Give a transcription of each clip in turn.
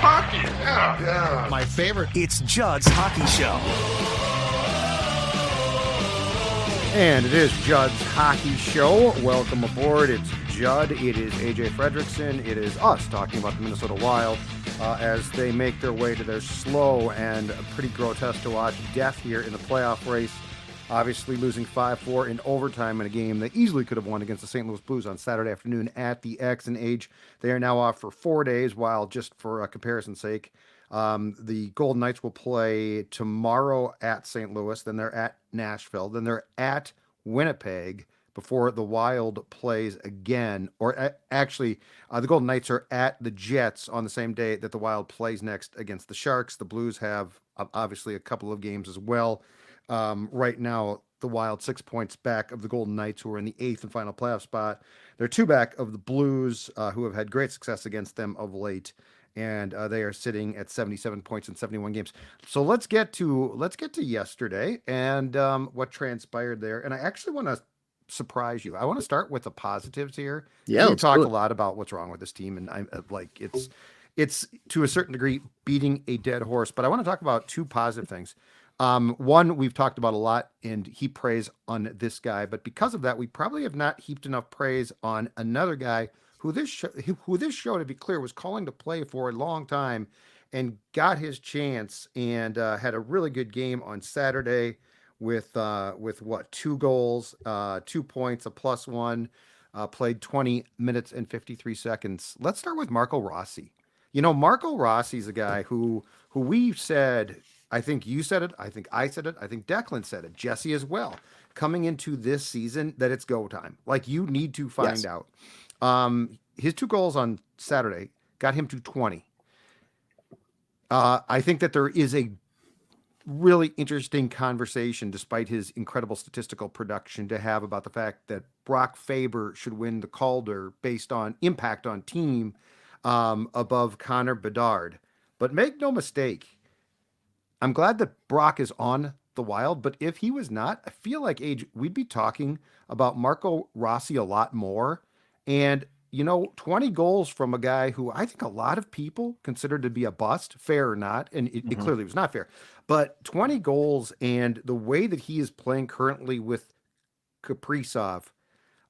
hockey. Yeah. My favorite. It's Judd's Hockey Show. And it is Judd's Hockey Show. Welcome aboard. It's Judd. It is AJ Fredrickson. It is us talking about the Minnesota Wild as they make their way to their slow and pretty grotesque to watch death here in the playoff race. Obviously losing 5-4 in overtime in a game they easily could have won against the St. Louis Blues on Saturday afternoon at the X and H. They are now off for 4 days, while just for comparison's sake, the Golden Knights will play tomorrow at St. Louis, then they're at Nashville, then they're at Winnipeg before the Wild plays again. Or actually, the Golden Knights are at the Jets on the same day that the Wild plays next against the Sharks. The Blues have obviously a couple of games as well. Right now, the Wild 6 points back of the Golden Knights, who are in the 8th and final playoff spot. They're 2 back of the Blues, who have had great success against them of late, and they are sitting at 77 points in 71 games. So let's get to yesterday and what transpired there. And I actually want to surprise you. I want to start with the positives here. Yeah, we talk a lot about what's wrong with this team, and I'm like it's to a certain degree beating a dead horse. But I want to talk about 2 positive things. One we've talked about a lot, and he praise on this guy, but because of that, we probably have not heaped enough praise on another guy who this show, to be clear, was calling to play for a long time and got his chance and had a really good game on Saturday with 2 goals, 2 points, a +1, played 20 minutes and 53 seconds. Let's start with Marco Rossi. You know, Marco Rossi's a guy who we said, I think you said it, I think I said it, I think Declan said it, Jesse as well, coming into this season, that it's go time. Like, you need to find out. His 2 goals on Saturday got him to 20. I think that there is a really interesting conversation, despite his incredible statistical production, to have about the fact that Brock Faber should win the Calder based on impact on team above Connor Bedard. But make no mistake, I'm glad that Brock is on the Wild, but if he was not, I feel like we'd be talking about Marco Rossi a lot more. And, 20 goals from a guy who I think a lot of people considered to be a bust, fair or not, and it clearly was not fair, but 20 goals and the way that he is playing currently with Kaprizov,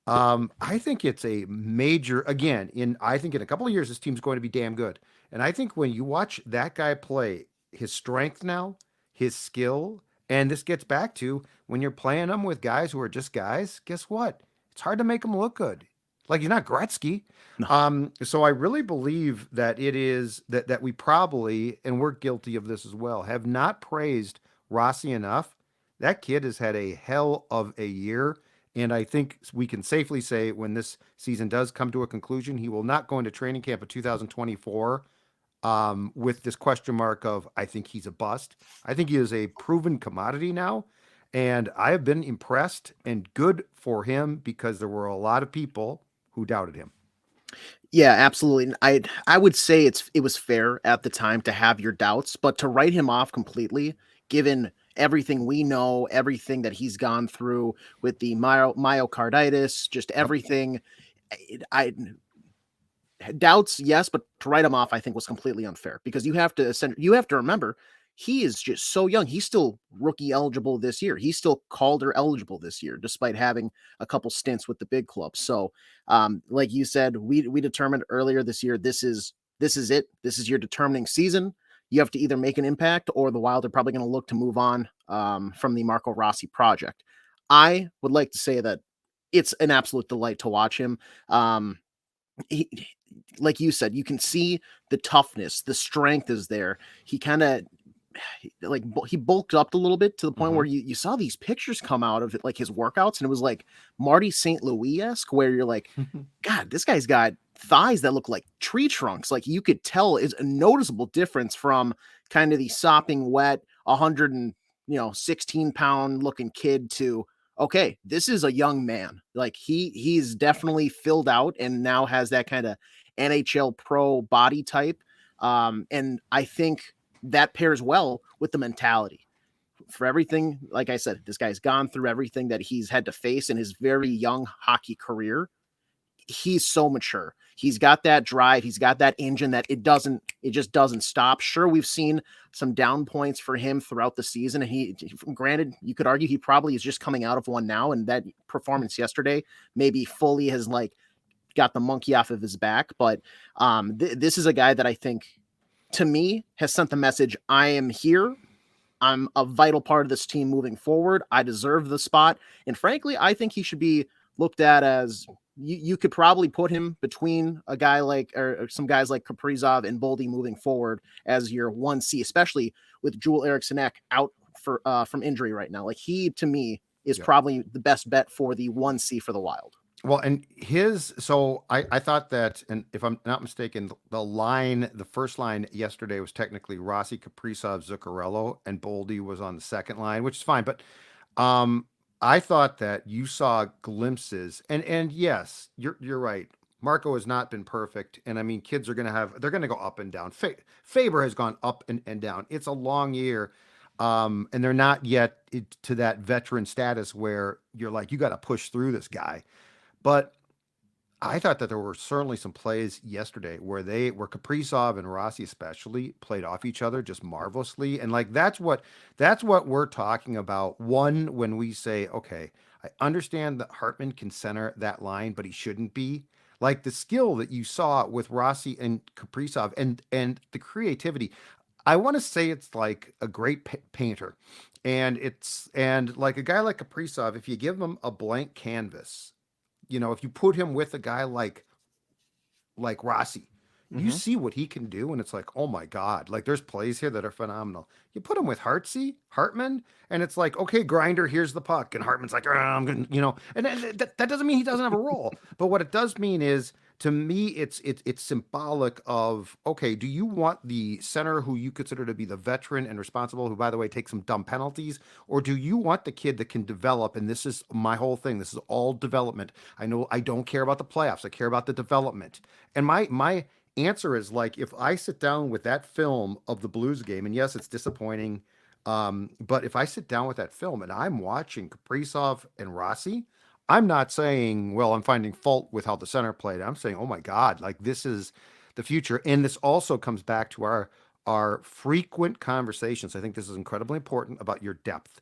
I think it's a major, again, I think in a couple of years, this team's going to be damn good. And I think when you watch that guy play, his strength now, his skill, and this gets back to when you're playing them with guys who are just guys, guess what? It's hard to make them look good. Like, he's not Gretzky. No. So I really believe that it is that we probably, and we're guilty of this as well, have not praised Rossi enough. That kid has had a hell of a year. And I think we can safely say when this season does come to a conclusion, he will not go into training camp of 2024 with this question mark of, I think he's a bust. I think he is a proven commodity now. And I have been impressed, and good for him, because there were a lot of people who doubted him. Yeah, absolutely. I would say it was fair at the time to have your doubts, but to write him off completely, given everything we know, everything that he's gone through with the myocarditis, just everything, doubts, yes, but to write him off, I think, was completely unfair, because you have to remember, he is just so young. He's still rookie eligible this year. He's still Calder eligible this year, despite having a couple stints with the big clubs. So, like you said, we determined earlier this year, this is it. This is your determining season. You have to either make an impact, or the Wild are probably going to look to move on from the Marco Rossi project. I would like to say that it's an absolute delight to watch him. He, like you said, you can see the toughness, the strength is there. He kind of he bulked up a little bit to the point where you saw these pictures come out of it, like his workouts, and it was like Marty St. Louis-esque, where you're like, God, this guy's got thighs that look like tree trunks. Like, you could tell is a noticeable difference from kind of the sopping wet 116-pound looking kid to, okay, this is a young man. Like, he's definitely filled out and now has that kind of NHL pro body type. And I think that pairs well with the mentality. For everything, like I said, this guy's gone through everything that he's had to face in his very young hockey career. he's so mature. He's got that drive. He's got that engine that it just doesn't stop. Sure, we've seen some down points for him throughout the season. And granted, you could argue he probably is just coming out of one now. And that performance yesterday maybe fully has like got the monkey off of his back. But this is a guy that I think, to me, has sent the message, I am here. I'm a vital part of this team moving forward. I deserve the spot. And frankly, I think he should be looked at as, you could probably put him between a guy like, or some guys like Kaprizov and Boldy moving forward as your 1C, especially with Joel Eriksson Ek out for from injury right now. Like, he, to me, is probably the best bet for the 1C for the Wild. Well, and so I thought that, and if I'm not mistaken, the first line yesterday was technically Rossi, Kaprizov, Zuccarello, and Boldy was on the second line, which is fine. But I thought that you saw glimpses, and yes, you're right. Marco has not been perfect, and I mean, kids are they're gonna go up and down. Faber has gone up and down. It's a long year. And they're not yet to that veteran status where you're like, you got to push through this guy. But I thought that there were certainly some plays yesterday where Kaprizov and Rossi especially played off each other just marvelously. And like, that's what we're talking about. One, when we say, okay, I understand that Hartman can center that line, but he shouldn't be. Like, the skill that you saw with Rossi and Kaprizov and the creativity. I want to say it's like a great painter. And like a guy like Kaprizov, if you give him a blank canvas, if you put him with a guy like Rossi, you see what he can do, and it's like, oh my God, like, there's plays here that are phenomenal. You put him with Hartman, and it's like, okay, Grinder, here's the puck, and Hartman's like, I'm gonna, and that doesn't mean he doesn't have a role, but what it does mean is, to me, it's symbolic of, okay, do you want the center who you consider to be the veteran and responsible, who, by the way, takes some dumb penalties, or do you want the kid that can develop? And this is my whole thing. This is all development. I know I don't care about the playoffs. I care about the development. And my answer is, like, if I sit down with that film of the Blues game, and yes, it's disappointing, but if I sit down with that film and I'm watching Kaprizov and Rossi, I'm not saying, well, I'm finding fault with how the center played. I'm saying, oh my God, like, this is the future. And this also comes back to our frequent conversations. I think this is incredibly important about your depth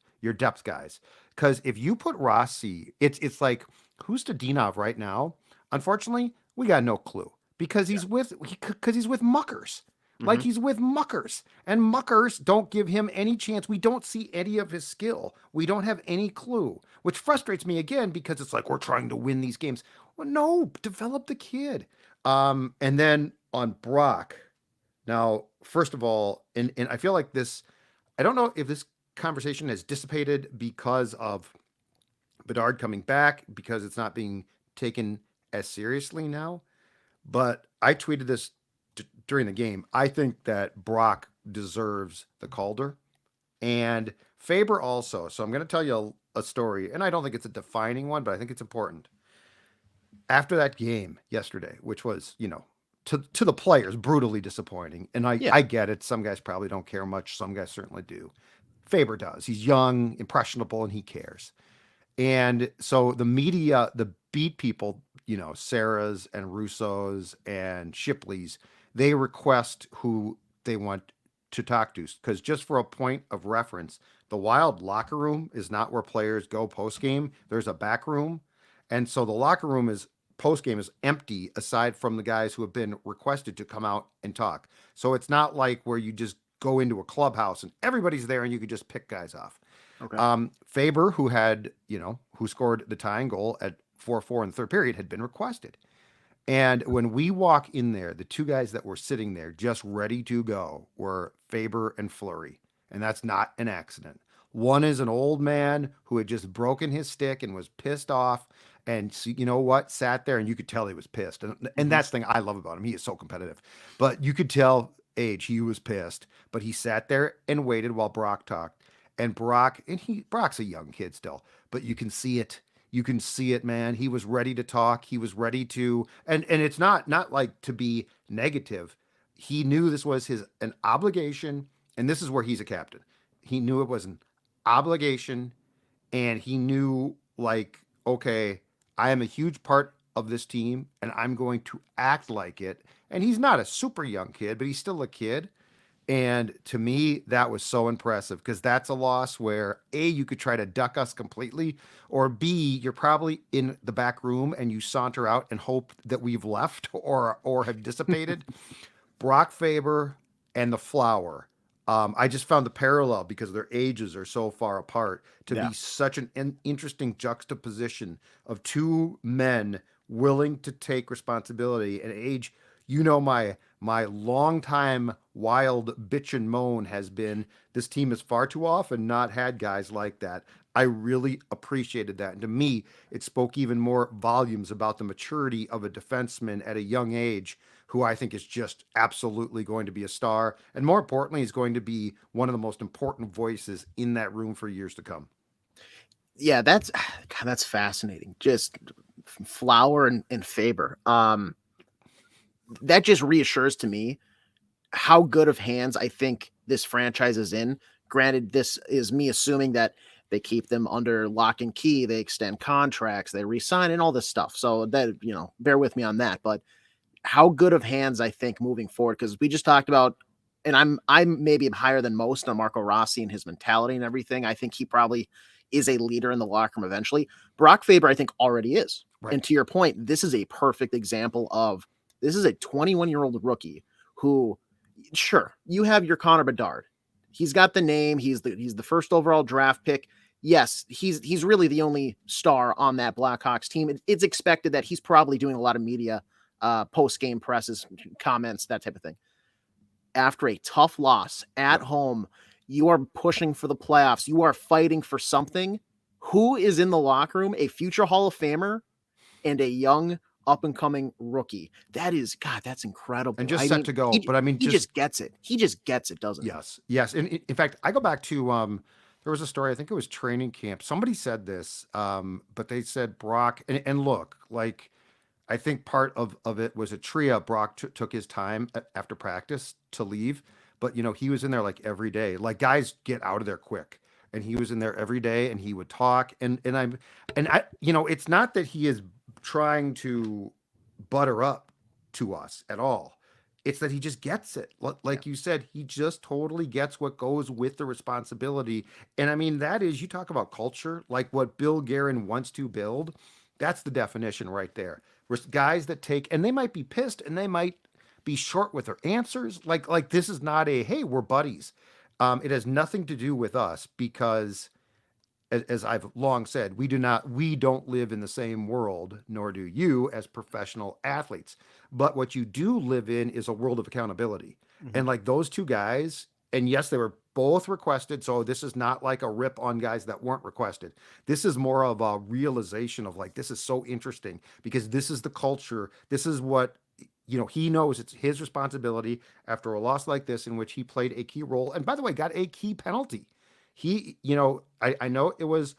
guys. Because if you put Rossi, it's like, who's Stadinov right now? Unfortunately, we got no clue, because he's with muckers. Like, he's with muckers, and muckers don't give him any chance. We don't see any of his skill. We don't have any clue, which frustrates me again, because it's like, we're trying to win these games. Well, no, develop the kid. And then on Brock, now, first of all, and I feel like this, I don't know if this conversation has dissipated because of Bedard coming back, because it's not being taken as seriously now, but I tweeted this during the game. I think that Brock deserves the Calder, and Faber also. So I'm going to tell you a story, and I don't think it's a defining one, but I think it's important. After that game yesterday, which was, to the players, brutally disappointing. And I get it. Some guys probably don't care much. Some guys certainly do. Faber does. He's young, impressionable, and he cares. And so the media, the beat people, Sarah's and Russo's and Shipley's, they request who they want to talk to. Because, just for a point of reference, the Wild locker room is not where players go post game. There's a back room. And so the locker room post game is empty, aside from the guys who have been requested to come out and talk. So it's not like where you just go into a clubhouse and everybody's there and you could just pick guys off. Okay. Faber, who scored the tying goal at 4-4 in the third period, had been requested. And when we walk in there, the two guys that were sitting there just ready to go were Faber and Fleury. And that's not an accident. One is an old man who had just broken his stick and was pissed off. And you know what? Sat there, and you could tell he was pissed. And that's the thing I love about him. He is so competitive. But you could tell, he was pissed. But he sat there and waited while Brock talked. And Brock's a young kid still, but you can see it. You can see it, man. He was ready to talk. He was ready to, and it's not like to be negative. He knew this was an obligation, and this is where he's a captain. He knew it was an obligation, and he knew, like, okay, I am a huge part of this team, and I'm going to act like it. And he's not a super young kid, but he's still a kid. And to me, that was so impressive because that's a loss where A, you could try to duck us completely, or B, you're probably in the back room and you saunter out and hope that we've left or have dissipated. Brock Faber and the Flower. I just found the parallel because their ages are so far apart to Yeah. be such an interesting juxtaposition of two men willing to take responsibility. And age, my longtime wild bitch and moan has been this team has far too often not had guys like that. I really appreciated that. And to me, it spoke even more volumes about the maturity of a defenseman at a young age who I think is just absolutely going to be a star. And more importantly, is going to be one of the most important voices in that room for years to come. Yeah, that's fascinating. Just Flower and Faber. That just reassures to me how good of hands I think this franchise is in. Granted, this is me assuming that they keep them under lock and key, they extend contracts, they re-sign and all this stuff. So that, bear with me on that. But how good of hands I think moving forward, because we just talked about, and I'm maybe higher than most on Marco Rossi and his mentality and everything. I think he probably is a leader in the locker room eventually. Brock Faber, I think, already is. Right. And to your point, this is a perfect example of this is a 21-year-old rookie who, sure, you have your Connor Bedard. He's got the name. He's the first overall draft pick. Yes, he's really the only star on that Blackhawks team. It's expected that he's probably doing a lot of media, post-game presses, comments, that type of thing. After a tough loss at home, you are pushing for the playoffs. You are fighting for something. Who is in the locker room? A future Hall of Famer and a young up-and-coming rookie. That's incredible. And just set to go. He just gets it. He just gets it, doesn't he? Yes. And in fact, I go back to there was a story, I think it was training camp. Somebody said this, but they said Brock, and look, like, I think part of it was a trio. Brock took his time after practice to leave, but he was in there like every day. Like, guys get out of there quick, and he was in there every day, and he would talk. And I, it's not that he is trying to butter up to us at all. It's that he just gets it. Like you said, he just totally gets what goes with the responsibility. And I mean, that is, you talk about culture, like what Bill Guerin wants to build. That's the definition right there. Guys that take, and they might be pissed and they might be short with their answers. Like this is not a, hey, we're buddies. It has nothing to do with us because as I've long said, we don't live in the same world, nor do you as professional athletes. But what you do live in is a world of accountability. Mm-hmm. And like those two guys, and yes, they were both requested. So this is not like a rip on guys that weren't requested. This is more of a realization of like, this is so interesting because this is the culture. This is what, he knows it's his responsibility after a loss like this in which he played a key role. And by the way, got a key penalty. He, I know it was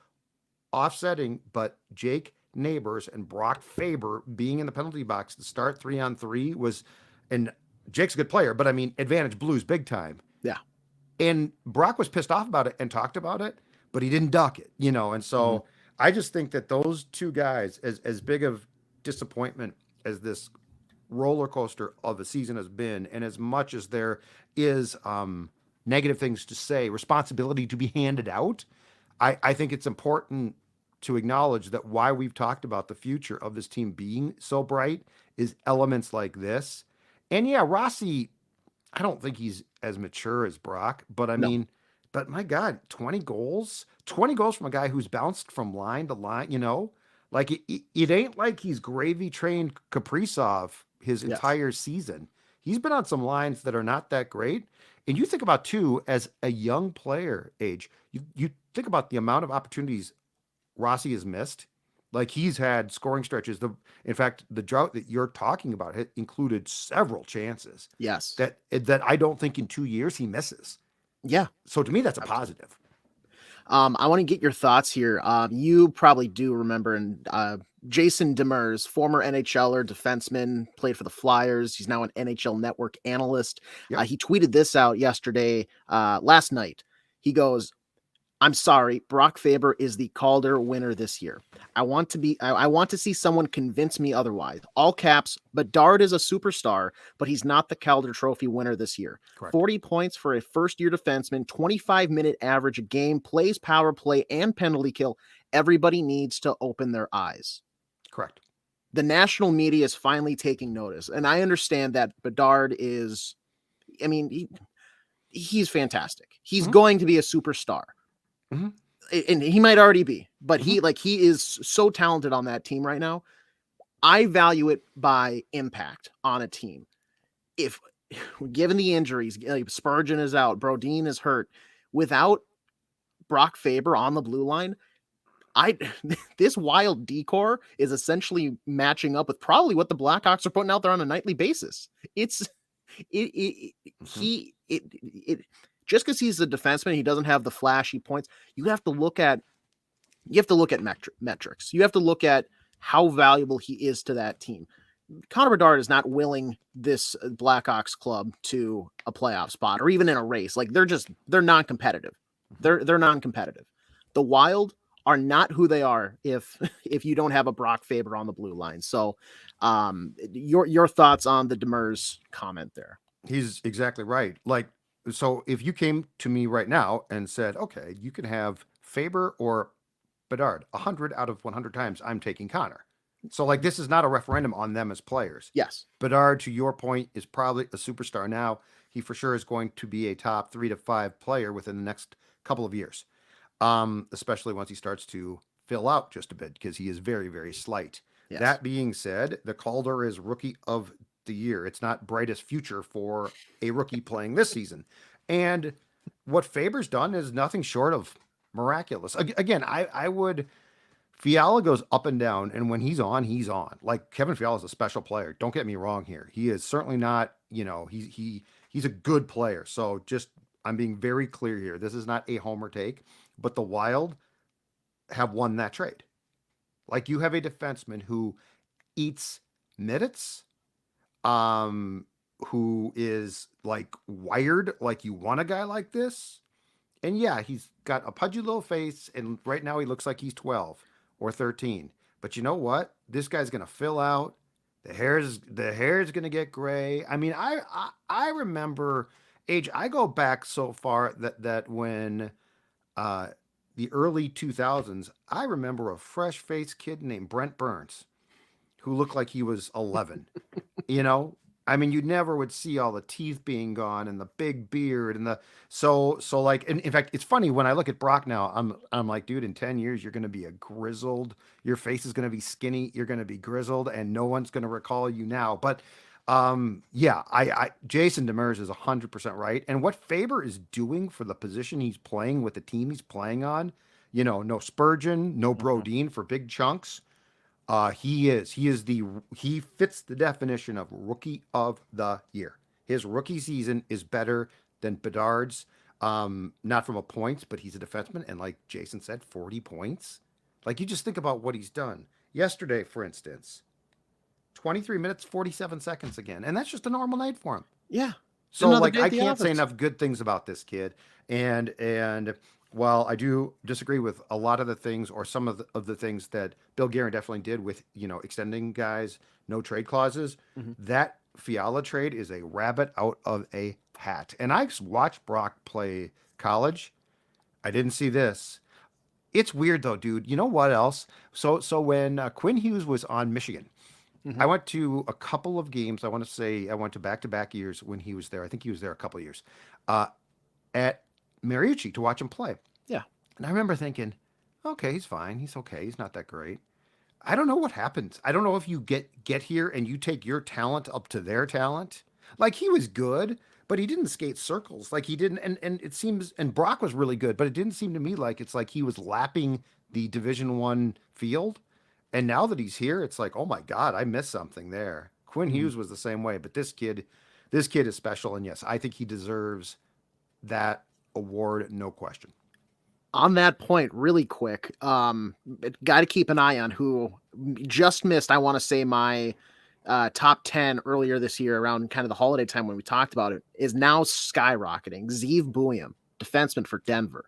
offsetting, but Jake Neighbors and Brock Faber being in the penalty box to start 3-on-3 was, and Jake's a good player, but I mean, advantage Blues big time. Yeah. And Brock was pissed off about it and talked about it, but he didn't duck it, and so I just think that those two guys, as big of disappointment as this roller coaster of a season has been, and as much as there is negative things to say, responsibility to be handed out, I think it's important to acknowledge that why we've talked about the future of this team being so bright is elements like this. And yeah, Rossi, I don't think he's as mature as Brock, but I mean, but my God, 20 goals from a guy who's bounced from line to line, like it ain't like he's gravy trained Kaprizov his entire season. He's been on some lines that are not that great. And you think about too, as a young player age, you think about the amount of opportunities Rossi has missed. Like he's had scoring stretches. In fact, the drought that you're talking about included several chances. Yes. That I don't think in 2 years he misses. Yeah. So to me, that's a positive. I want to get your thoughts here. You probably do remember Jason Demers, former NHLer, defenseman, played for the Flyers. He's now an NHL Network analyst. Yep. He tweeted this out last night. He goes, I'm sorry, Brock Faber is the Calder winner this year. I want to see someone convince me otherwise. All caps, Bedard is a superstar, but he's not the Calder Trophy winner this year. Correct. 40 points for a first-year defenseman, 25-minute average a game, plays power play and penalty kill. Everybody needs to open their eyes. Correct. The national media is finally taking notice, and I understand that Bedard is, I mean, he's fantastic. He's going to be a superstar. Mm-hmm. And he might already be, but he is so talented on that team right now. I value it by impact on a team. If given the injuries, like Spurgeon is out, Brodin is hurt, without Brock Faber on the blue line, this Wild decor is essentially matching up with probably what the Blackhawks are putting out there on a nightly basis. Just because he's a defenseman, he doesn't have the flashy points. You have to look at metrics. You have to look at how valuable he is to that team. Connor Bedard is not willing this Blackhawks club to a playoff spot or even in a race. Like they're non-competitive. They're non-competitive. The Wild are not who they are if you don't have a Brock Faber on the blue line. So your thoughts on the Demers comment there? He's exactly right. Like, so if you came to me right now and said, okay, you can have Faber or Bedard 100 out of 100 times, I'm taking Connor. So like, this is not a referendum on them as players. Yes. Bedard, to your point, is probably a superstar now. He for sure is going to be a top 3 to 5 player within the next couple of years. Especially once he starts to fill out just a bit because he is very, very slight. Yes. That being said, the Calder is rookie of the year. It's not brightest future for a rookie playing this season. And what Faber's done is nothing short of miraculous. Again, I would, Fiala goes up and down, and when he's on, he's on. Like, Kevin Fiala is a special player. Don't get me wrong here. He is certainly not, he's a good player. So just, I'm being very clear here. This is not a homer take, but the Wild have won that trade. Like, you have a defenseman who eats minutes, who is like wired like you want a guy like this. And yeah, he's got a pudgy little face, and right now he looks like he's 12 or 13. But you know what? This guy's gonna fill out. The hair is gonna get gray. I mean, I remember age. I go back so far that when the early 2000s, I remember a fresh-faced kid named Brent Burns who looked like he was 11. I mean, you never would see all the teeth being gone and the big beard and so like, and in fact, it's funny when I look at Brock now, I'm like, dude, in 10 years, you're going to be your face is going to be skinny. You're going to be grizzled and no one's going to recall you now. But yeah, Jason Demers is 100% right. And what Faber is doing for the position he's playing with the team he's playing on, no Spurgeon, no Brodin for big chunks. He fits the definition of rookie of the year. His rookie season is better than Bedard's, not from a points, but he's a defenseman. And like Jason said, 40 points. Like, you just think about what he's done yesterday, for instance, 23 minutes, 47 seconds again. And that's just a normal night for him. Yeah. So like, I can't say enough good things about this kid. And while I do disagree with a lot of the things or some of the things that Bill Guerin definitely did with, extending guys, no trade clauses, that Fiala trade is a rabbit out of a hat. And I watched Brock play college. I didn't see this. It's weird though, dude. You know what else? So when Quinn Hughes was on Michigan, I went to a couple of games. I want to say I went to back-to-back years when he was there. I think he was there a couple of years at Mariucci to watch him play. Yeah. And I remember thinking, okay, he's fine. He's okay. He's not that great. I don't know what happens. I don't know if you get here and you take your talent up to their talent. Like, he was good, but he didn't skate circles. Like, he didn't. And it seems, and Brock was really good, but it didn't seem to me like it's like he was lapping the Division I field. And now that he's here, it's like, oh my God, I missed something there. Quinn Hughes was the same way, but this kid is special. And yes, I think he deserves that award, no question. On that point, really quick, got to keep an eye on who just missed, I want to say, my top 10 earlier this year around kind of the holiday time when we talked about it, is now skyrocketing. Zeev Buium, defenseman for Denver.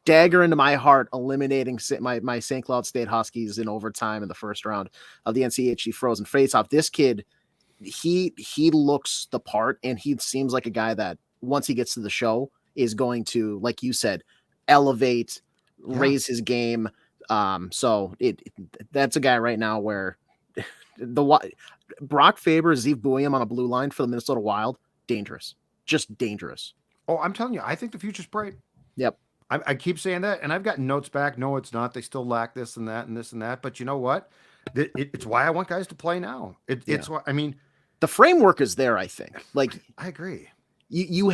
dagger into my heart, eliminating my St. Cloud State Huskies in overtime in the first round of the NCHC Frozen Faceoff. This kid, he looks the part, and he seems like a guy that once he gets to the show is going to, like you said, elevate, raise his game. So that's a guy right now where Brock Faber, Zeev Buium on a blue line for the Minnesota Wild, dangerous, just dangerous. Oh, I'm telling you, I think the future's bright. Yep. I keep saying that, and I've gotten notes back. No, it's not. They still lack this and that and this and that. But you know what? It's why I want guys to play now. It's why, I mean, the framework is there. I think. Like, I agree. You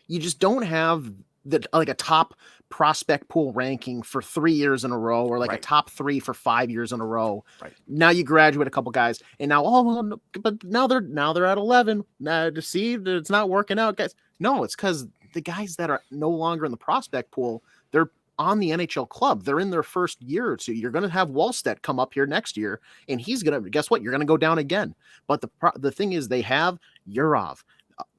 just don't have a top prospect pool ranking for 3 years in a row, or like a top 3 for 5 years in a row. Right. Now you graduate a couple guys, and now but now they're at 11. Now to see that it's not working out, guys. No, it's because the guys that are no longer in the prospect pool, they're on the NHL club. They're in their first year or two. You're going to have Wallstedt come up here next year, and he's going to, guess what? You're going to go down again. But the thing is, they have Yurov,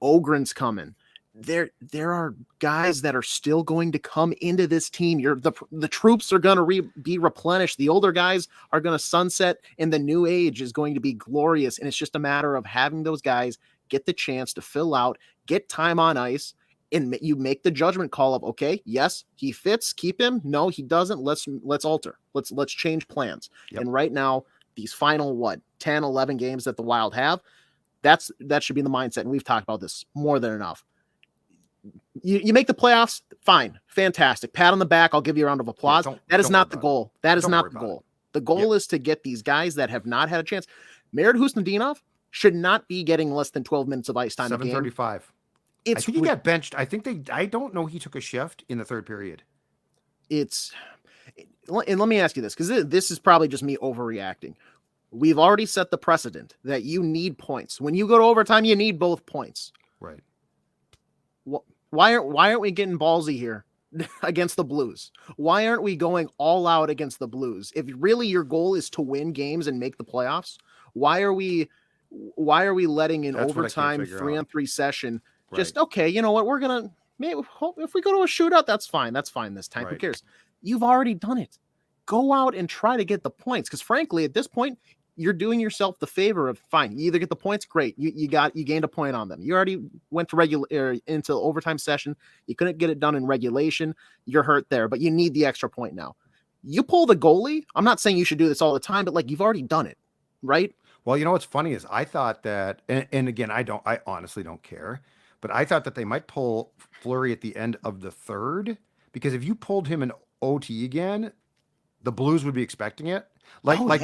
Ogren's coming. There are guys that are still going to come into this team. The troops are going to be replenished. The older guys are going to sunset, and the new age is going to be glorious. And it's just a matter of having those guys get the chance to fill out, get time on ice, and you make the judgment call of, okay, yes, he fits, keep him. No, he doesn't. Let's alter. Let's change plans. Yep. And right now, these final 10, 11 games that the Wild have, that should be the mindset. And we've talked about this more than enough. You make the playoffs, fine, fantastic. Pat on the back, I'll give you a round of applause. That is not the goal. That is not the goal. The goal is to get these guys that have not had a chance. Marat Khusnutdinov should not be getting less than 12 minutes of ice time a game. 7:35. I think he got benched. I don't know he took a shift in the third period. And let me ask you this, because this is probably just me overreacting. We've already set the precedent that you need points. When you go to overtime, you need both points. Right. Why aren't we getting ballsy here against the Blues? Why aren't we going all out against the Blues? If really your goal is to win games and make the playoffs, why are we letting in overtime 3-on-3 session? Just, okay, you know what? We're going to, maybe if we go to a shootout, that's fine. That's fine this time. Who cares? You've already done it. Go out and try to get the points. Because frankly, at this point, you're doing yourself the favor of, fine, you either get the points, great. You gained a point on them. You already went to into overtime session. You couldn't get it done in regulation. You're hurt there, but you need the extra point now. You pull the goalie. I'm not saying you should do this all the time, but like, you've already done it, right? Well, you know what's funny is I thought that, and again, I honestly don't care, but I thought that they might pull Fleury at the end of the third, because if you pulled him in OT again, the Blues would be expecting it. Like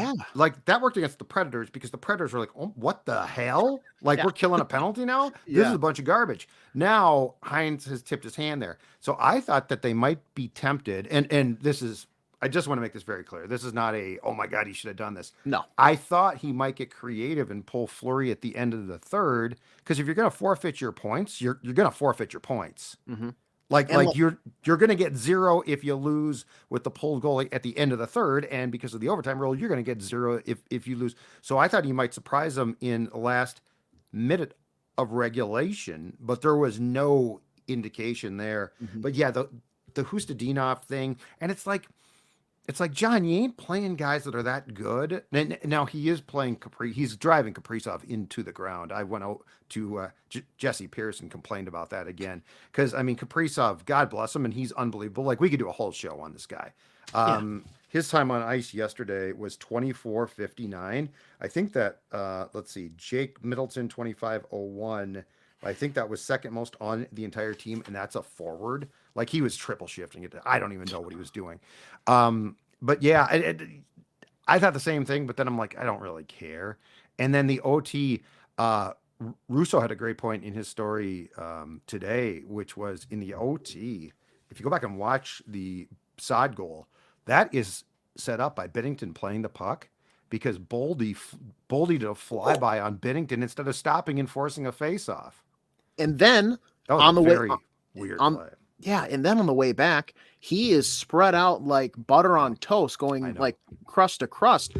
that worked against the Predators, because the Predators were like, oh, what the hell? Like, we're killing a penalty now? This is a bunch of garbage. Now Hines has tipped his hand there. So I thought that they might be tempted. And this is, I just want to make this very clear. This is not oh my God, he should have done this. No. I thought he might get creative and pull Fleury at the end of the third, because if you're going to forfeit your points, you're going to forfeit your points. Mm-hmm. You're going to get 0 if you lose with the pulled goalie at the end of the third, and because of the overtime rule, you're going to get 0 if you lose. So I thought he might surprise them in the last minute of regulation, but there was no indication there. Mm-hmm. But yeah, the Khusnutdinov thing, and it's like, John, you ain't playing guys that are that good. And now he is playing he's driving Kaprizov into the ground. I went out to Jesse Pearson complained about that again. Because, I mean, Kaprizov, God bless him, and he's unbelievable. Like, we could do a whole show on this guy. His time on ice yesterday was 24:59. I think that, let's see, Jake Middleton, 25:01. I think that was second most on the entire team, and that's a forward. Like, he was triple shifting it. I don't even know what he was doing. But yeah, I thought the same thing, but then I'm like, I don't really care. And then the OT, Russo had a great point in his story today, which was in the OT. If you go back and watch the side goal, that is set up by Binnington playing the puck, because Boldy did a flyby on Binnington instead of stopping and forcing a face-off. And then on the way, weird play. Yeah, and then on the way back, he is spread out like butter on toast, going like crust to crust.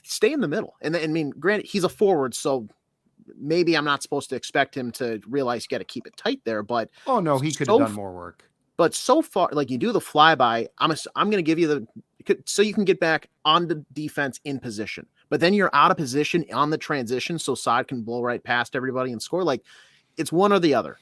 Stay in the middle. And I mean, granted, he's a forward, so maybe I'm not supposed to expect him to realize you got to keep it tight there. But oh no, he could have done more work. But so far, like you do the flyby, I'm going to give you so you can get back on the defense in position. But then you're out of position on the transition, so Saad can blow right past everybody and score. Like it's one or the other.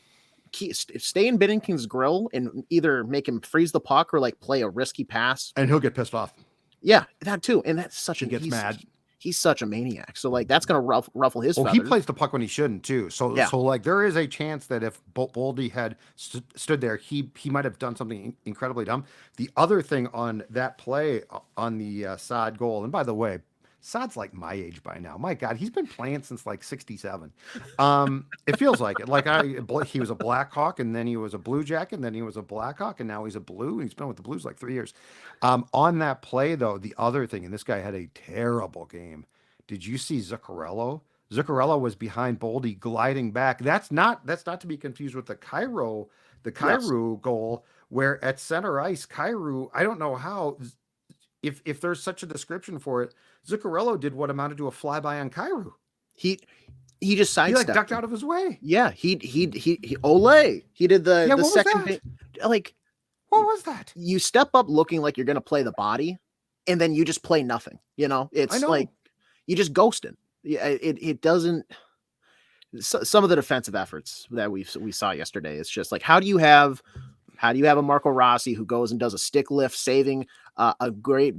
Stay in Binnington's grill and either make him freeze the puck or like play a risky pass. And he'll get pissed off. Yeah, that too. And that's he gets mad. He's such a maniac. So like that's going to ruffle his feathers. He plays the puck when he shouldn't too. So Yeah. so like there is a chance that if Boldy had stood there, he might have done something incredibly dumb. The other thing on that play on the Saad goal, and by the way, Saad's like my age by now. My God, he's been playing since like '67. It feels like it. Like he was a Blackhawk, and then he was a Blue Jacket, and then he was a Blackhawk, and now he's a Blue. And he's been with the Blues like 3 years. On that play though, the other thing, and this guy had a terrible game. Did you see Zuccarello? Zuccarello was behind Boldy gliding back. That's not to be confused with the Kyrou goal, where at center ice, Kyrou, I don't know how, if there's such a description for it, Zuccarello did what amounted to a flyby on Kyrou. He just sidestepped. He like ducked out of his way. Yeah, he Ole. He did the second like what was that? You step up looking like you're going to play the body, and then you just play nothing. You know, it's like you just ghosting. Yeah, it doesn't. Some of the defensive efforts that we saw yesterday, it's just like how do you have a Marco Rossi who goes and does a stick lift, saving a great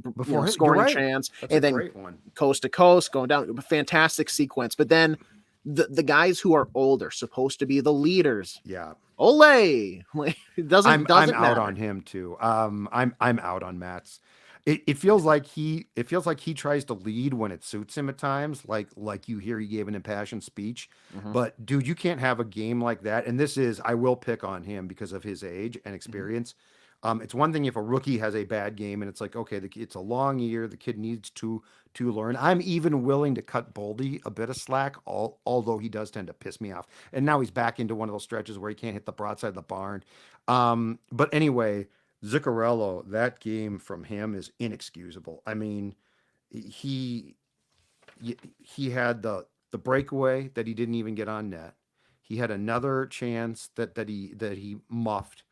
scoring chance, that's and then coast to coast going down, a fantastic sequence. But then the guys who are older, supposed to be the leaders, Ole, it doesn't. I'm matter. out on him too. I'm out on Mats. It feels like he tries to lead when it suits him at times, like you hear he gave an impassioned speech. Mm-hmm. But dude, you can't have a game like that. And I will pick on him because of his age and experience. Mm-hmm. It's one thing if a rookie has a bad game and it's like, okay, it's a long year, the kid needs to learn. I'm even willing to cut Boldy a bit of slack, although he does tend to piss me off. And now he's back into one of those stretches where he can't hit the broadside of the barn. But anyway, Zuccarello, that game from him is inexcusable. I mean, he had the breakaway that he didn't even get on net. He had another chance that he muffed.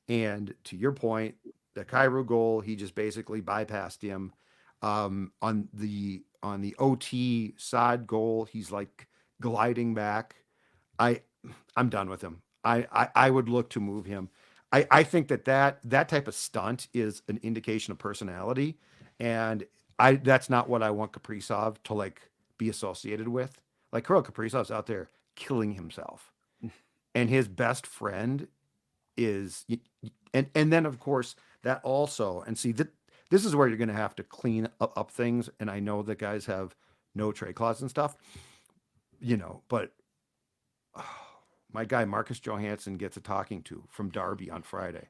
And to your point, the Kyrou goal, he just basically bypassed him. On the OT side goal, he's like gliding back. I'm done with him. I would look to move him. I think that type of stunt is an indication of personality, and that's not what I want Kaprizov to like be associated with. Like Kirill Kaprizov's out there killing himself, and his best friend is, and then of course that also, and see that this is where you're going to have to clean up things. And I know that guys have no trade clause and stuff, but. My guy, Marcus Johansson, gets a talking to from Darby on Friday.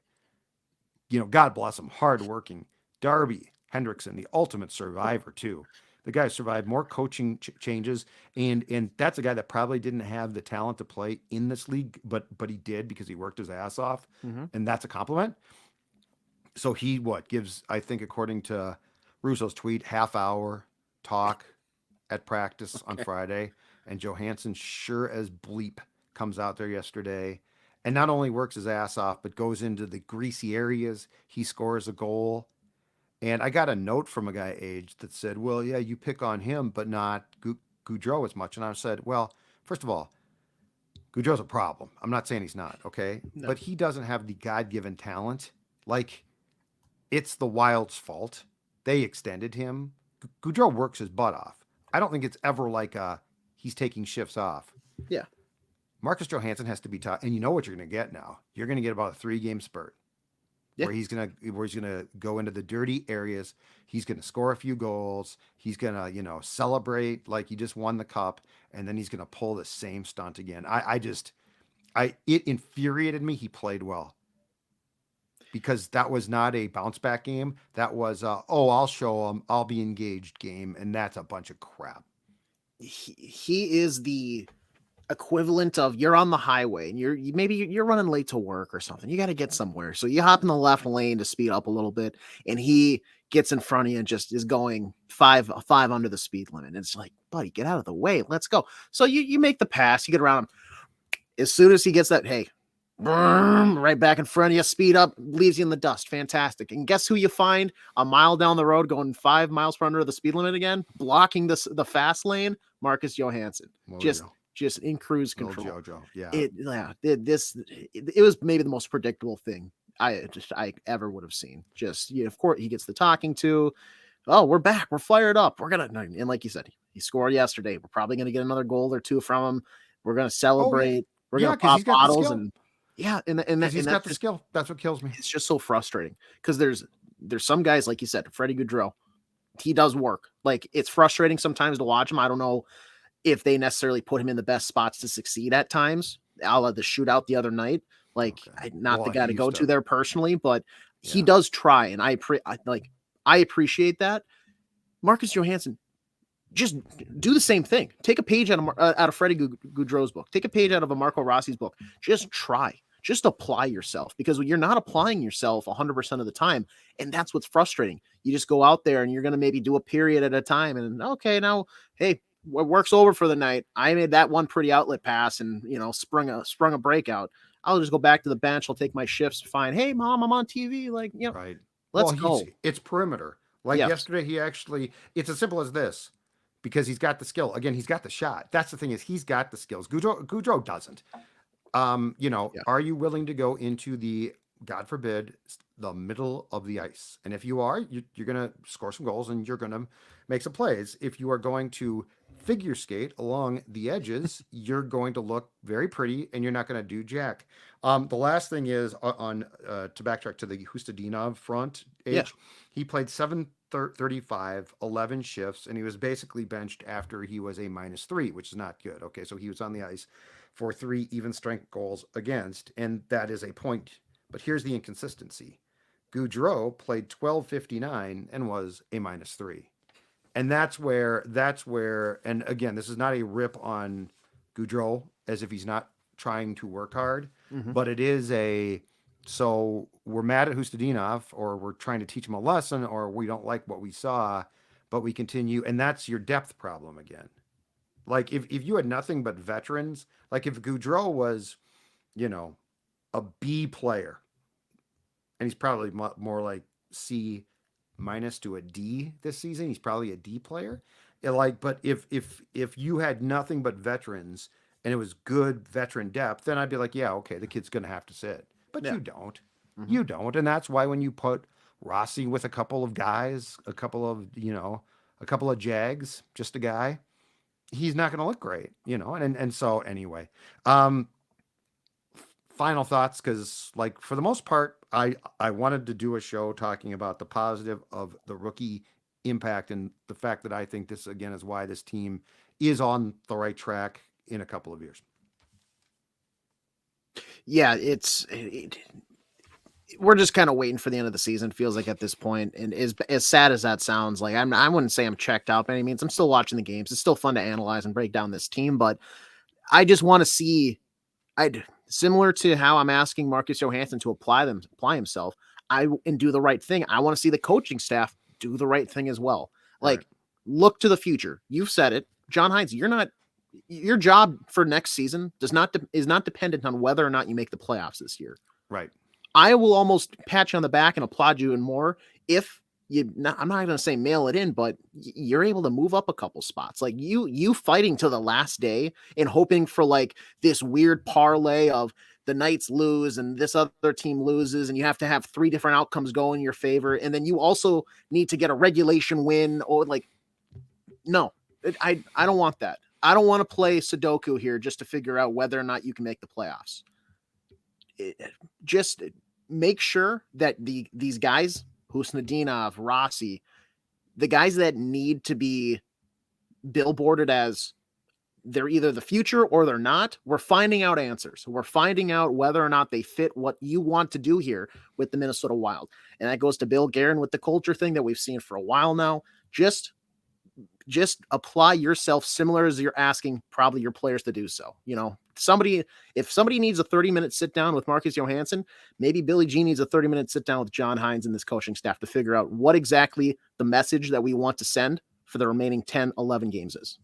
God bless him. Hardworking. Darby Hendrickson, the ultimate survivor, too. The guy survived more coaching changes, and that's a guy that probably didn't have the talent to play in this league, but he did because he worked his ass off, and that's a compliment. So he gives, I think, according to Russo's tweet, half-hour talk at practice on Friday, and Johansson sure as bleep comes out there yesterday and not only works his ass off, but goes into the greasy areas. He scores a goal. And I got a note from a guy age that said, well, yeah, you pick on him, but not Gaudreau as much. And I said, well, first of all, Gaudreau's a problem. I'm not saying he's not, okay? No. But he doesn't have the God-given talent. Like, it's the Wild's fault. They extended him. Gaudreau works his butt off. I don't think it's ever like he's taking shifts off. Yeah. Marcus Johansson has to be taught, and you know what you're going to get now. You're going to get about a 3-game spurt where he's going to go into the dirty areas. He's going to score a few goals. He's going to, celebrate like he just won the cup, and then he's going to pull the same stunt again. It infuriated me. He played well because that was not a bounce back game. That was I'll show him, I'll be engaged game, and that's a bunch of crap. He is the equivalent of you're on the highway and you're running late to work or something. You got to get somewhere. So you hop in the left lane to speed up a little bit, and he gets in front of you and just is going five under the speed limit. And it's like, buddy, get out of the way. Let's go. So you make the pass, you get around him. As soon as he gets that, hey, Boom, right back in front of you, speed up, leaves you in the dust. Fantastic. And guess who you find a mile down the road going 5 miles per under the speed limit again, blocking the fast lane? Marcus Johansson. Mojo. Just in cruise Little control. Jojo. Yeah. It was maybe the most predictable thing I ever would have seen. Just, of course, he gets the talking to. Oh, we're back. We're fired up. We're gonna, and like you said, he scored yesterday. We're probably gonna get another goal or two from him. We're gonna celebrate. We're gonna pop bottles and he's got the skill. That's what kills me. It's just so frustrating because there's some guys, like you said, Freddy Gaudreau. He does work. Like, it's frustrating sometimes to watch him. I don't know if they necessarily put him in the best spots to succeed at times. A la the shootout the other night. Like, not the guy to go to there personally, but he does try, and I appreciate that. Marcus Johansson, just do the same thing. Take a page out of Freddy Gaudreau's book. Take a page out of a Marco Rossi's book. Just try. Just apply yourself, because you're not applying yourself 100% of the time. And that's what's frustrating. You just go out there and you're going to maybe do a period at a time. And okay, now, hey, work's over for the night. I made that one pretty outlet pass and, sprung a breakout. I'll just go back to the bench. I'll take my shifts. Fine. Hey, Mom, I'm on TV. Like, right. Let's go. It's perimeter. Like yesterday, it's as simple as this, because he's got the skill. Again, he's got the shot. That's the thing, is he's got the skills. Gaudreau doesn't. Are you willing to go into the, God forbid, the middle of the ice? And if you are, you're going to score some goals and you're going to make some plays. If you are going to figure skate along the edges, you're going to look very pretty and you're not going to do jack. The last thing is to backtrack to the Khusnutdinov front age. He played 735, 11 shifts, and he was basically benched after he was a -3, which is not good. Okay, so he was on the ice for 3 even strength goals against, and that is a point. But here's the inconsistency. Gaudreau played 1259 and was a -3. And that's where, and again, this is not a rip on Gaudreau as if he's not trying to work hard, but it is so we're mad at Khusnutdinov, or we're trying to teach him a lesson, or we don't like what we saw, but we continue. And that's your depth problem again. Like, if you had nothing but veterans, like if Gaudreau was, a B player, and he's probably more like C- to a D this season, he's probably a D player. But if you had nothing but veterans and it was good veteran depth, then I'd be like, yeah, okay, the kid's going to have to sit. But you don't. You don't. And that's why when you put Rossi with a couple of guys, a couple of Jags, just a guy, he's not going to look great, and so anyway, final thoughts, because like for the most part, I wanted to do a show talking about the positive of the rookie impact and the fact that I think this again is why this team is on the right track in a couple of years. Yeah, we're just kind of waiting for the end of the season, feels like, at this point. And as sad as that sounds, like, I wouldn't say I'm checked out by any means. I'm still watching the games. It's still fun to analyze and break down this team, but I just want to see, similar to how I'm asking Marcus Johansson to apply himself, and do the right thing. I want to see the coaching staff do the right thing as well. Like, look to the future. You've said it, John Hines. Your job for next season is not dependent on whether or not you make the playoffs this year. Right. I will almost pat you on the back and applaud you and more if I'm not going to say mail it in, but you're able to move up a couple spots. Like you fighting to the last day and hoping for like this weird parlay of the Knights lose and this other team loses, and you have to have 3 different outcomes go in your favor. And then you also need to get a regulation win, or like, no, I don't want that. I don't want to play Sudoku here just to figure out whether or not you can make the playoffs. Just make sure that these guys, Khusnutdinov, Rossi, the guys that need to be billboarded as they're either the future or they're not, we're finding out answers. We're finding out whether or not they fit what you want to do here with the Minnesota Wild. And that goes to Bill Guerin with the culture thing that we've seen for a while now. Just apply yourself, similar as you're asking probably your players to do so. If somebody needs a 30-minute sit down with Marcus Johansson, maybe Billy G needs a 30-minute sit down with John Hines and this coaching staff to figure out what exactly the message that we want to send for the remaining 10, 11 games is.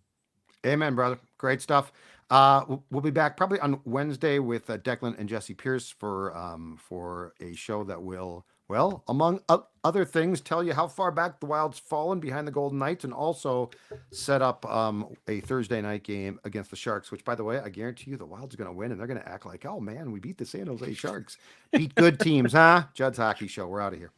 Amen, brother. Great stuff. We'll be back probably on Wednesday with Declan and Jesse Pierce for a show that will, well, among other things, tell you how far back the Wild's fallen behind the Golden Knights, and also set up a Thursday night game against the Sharks. Which, by the way, I guarantee you, the Wild's going to win, and they're going to act like, oh man, we beat the San Jose Sharks. Beat good teams, huh? Judd's Hockey Show. We're out of here.